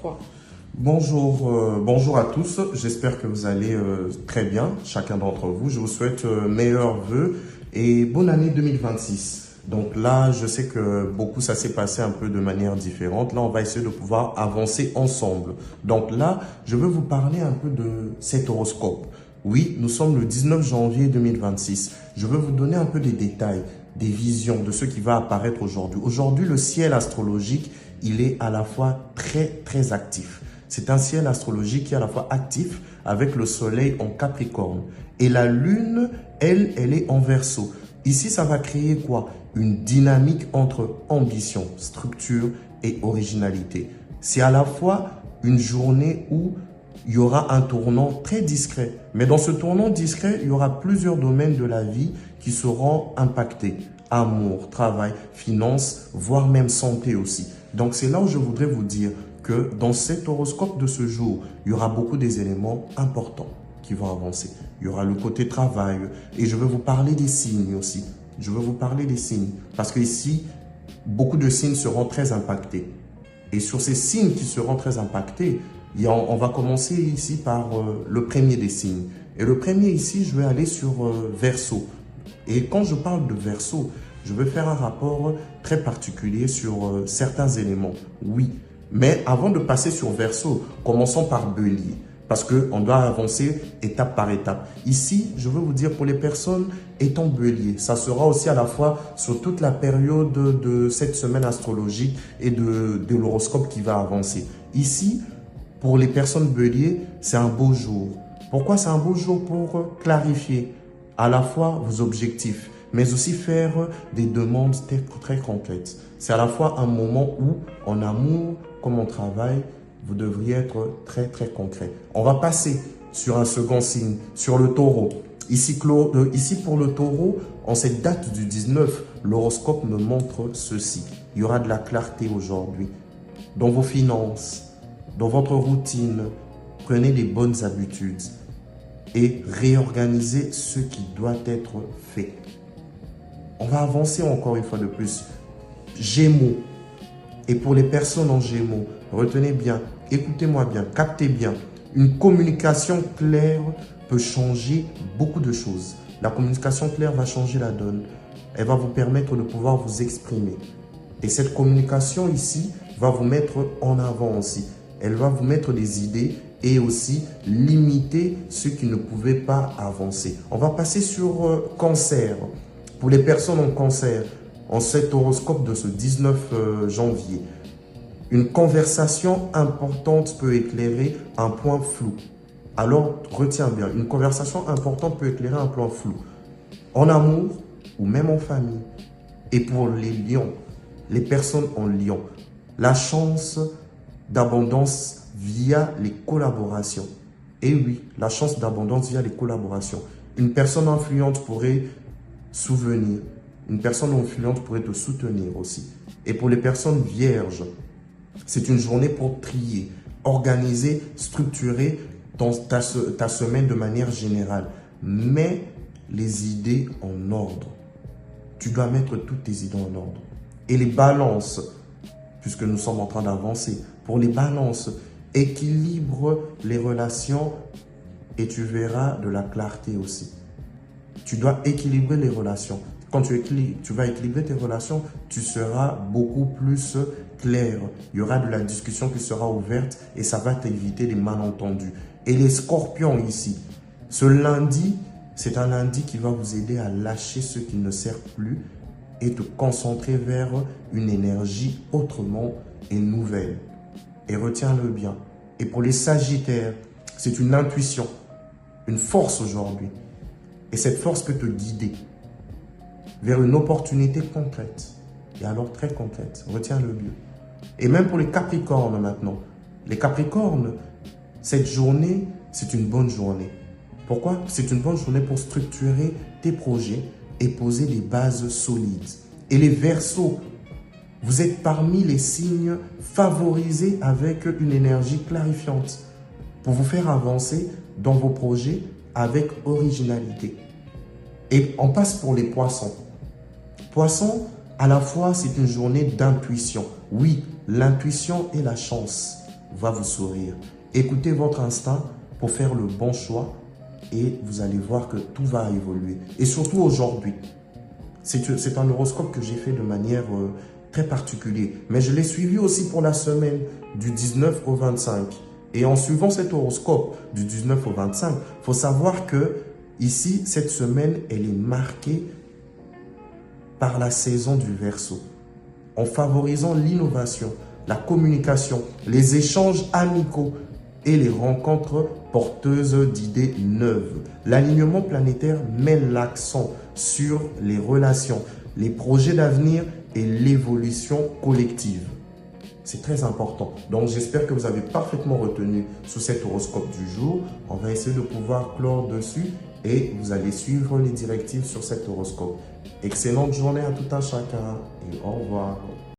3. Bonjour à tous, j'espère que vous allez très bien, chacun d'entre vous. Je vous souhaite meilleurs vœux et bonne année 2026. Donc là, je sais que beaucoup, ça s'est passé un peu de manière différente. Là, on va essayer de pouvoir avancer ensemble. Donc là, je veux vous parler un peu de cet horoscope. Oui, nous sommes le 19 janvier 2026. Je veux vous donner un peu des détails, des visions de ce qui va apparaître aujourd'hui. Aujourd'hui, le ciel astrologique, il est à la fois très actif. C'est un ciel astrologique qui est à la fois actif avec le soleil en Capricorne. Et la lune, elle est en Verseau. Ici, ça va créer quoi? Une dynamique entre ambition, structure et originalité. C'est à la fois une journée où il y aura un tournant très discret. Mais dans ce tournant discret, il y aura plusieurs domaines de la vie qui seront impactés. Amour, travail, finances, voire même santé aussi. Donc c'est là où je voudrais vous dire que dans cet horoscope de ce jour, il y aura beaucoup des éléments importants qui vont avancer. Il y aura le côté travail et je vais vous parler des signes aussi. Je vais vous parler des signes parce que ici, beaucoup de signes seront très impactés. Et sur ces signes qui seront très impactés, on va commencer ici par le premier des signes. Et le premier ici, je vais aller sur Verseau. Et quand je parle de Verseau, je vais faire un rapport très particulier sur certains éléments. Oui, mais avant de passer sur Verseau, commençons par Bélier. Parce qu'on doit avancer étape par étape. Ici, je veux vous dire, pour les personnes étant Bélier, ça sera aussi à la fois sur toute la période de cette semaine astrologique et de l'horoscope qui va avancer. Ici, pour les personnes Bélier, c'est un beau jour. Pourquoi c'est un beau jour? Pour clarifier à la fois vos objectifs, mais aussi faire des demandes très concrètes. C'est à la fois un moment où, en amour comme en travail, vous devriez être très concret. On va passer sur un second signe, sur le taureau. Ici pour le taureau, en cette date du 19, l'horoscope me montre ceci. Il y aura de la clarté aujourd'hui. Dans vos finances, dans votre routine, prenez les bonnes habitudes et réorganisez ce qui doit être fait. On va avancer encore une fois de plus. Gémeaux. Et pour les personnes en Gémeaux, retenez bien, écoutez-moi bien, captez bien. Une communication claire peut changer beaucoup de choses. La communication claire va changer la donne. Elle va vous permettre de pouvoir vous exprimer. Et cette communication ici va vous mettre en avant aussi. Elle va vous mettre des idées et aussi limiter ceux qui ne pouvaient pas avancer. On va passer sur Cancer. Pour les personnes en Cancer, en cet horoscope de ce 19 janvier, une conversation importante peut éclairer un point flou. Alors, retiens bien, une conversation importante peut éclairer un point flou. En amour ou même en famille. Et pour les lions, les personnes en lion, la chance d'abondance via les collaborations. Et oui, la chance d'abondance via les collaborations. Une personne influente pourrait souvenir. Une personne influente pourrait te soutenir aussi. Et pour les personnes vierges, c'est une journée pour trier, organiser, structurer ta semaine de manière générale. Mets les idées en ordre. Tu dois mettre toutes tes idées en ordre. Et les balances, puisque nous sommes en train d'avancer, pour les balances, équilibre les relations et tu verras de la clarté aussi. Tu dois équilibrer les relations. Quand tu vas équilibrer tes relations, tu seras beaucoup plus clair. Il y aura de la discussion qui sera ouverte et ça va t'éviter les malentendus. Et les scorpions ici, ce lundi, c'est un lundi qui va vous aider à lâcher ce qui ne sert plus et te concentrer vers une énergie autrement et nouvelle. Et retiens-le bien. Et pour les sagittaires, c'est une intuition, une force aujourd'hui. Et cette force peut te guider vers une opportunité concrète. Et alors très concrète. Retiens-le bien. Et même pour les Capricornes maintenant. Les Capricornes, cette journée, c'est une bonne journée. Pourquoi? C'est une bonne journée pour structurer tes projets et poser des bases solides. Et les Verseaux, vous êtes parmi les signes favorisés avec une énergie clarifiante pour vous faire avancer dans vos projets avec originalité. Et on passe pour les Poissons. Poissons, à la fois, c'est une journée d'intuition. Oui, l'intuition et la chance. va vous sourire. Écoutez votre instinct pour faire le bon choix et vous allez voir que tout va évoluer. Et surtout aujourd'hui. C'est un horoscope que j'ai fait de manière très particulière. Mais je l'ai suivi aussi pour la semaine du 19 au 25. Et en suivant cet horoscope du 19 au 25, il faut savoir que ici, cette semaine, elle est marquée par la saison du Verseau. En favorisant l'innovation, la communication, les échanges amicaux et les rencontres porteuses d'idées neuves. L'alignement planétaire met l'accent sur les relations, les projets d'avenir et l'évolution collective. C'est très important. Donc, j'espère que vous avez parfaitement retenu sous cet horoscope du jour. On va essayer de pouvoir clore dessus et vous allez suivre les directives sur cet horoscope. Excellente journée à tout un chacun et au revoir.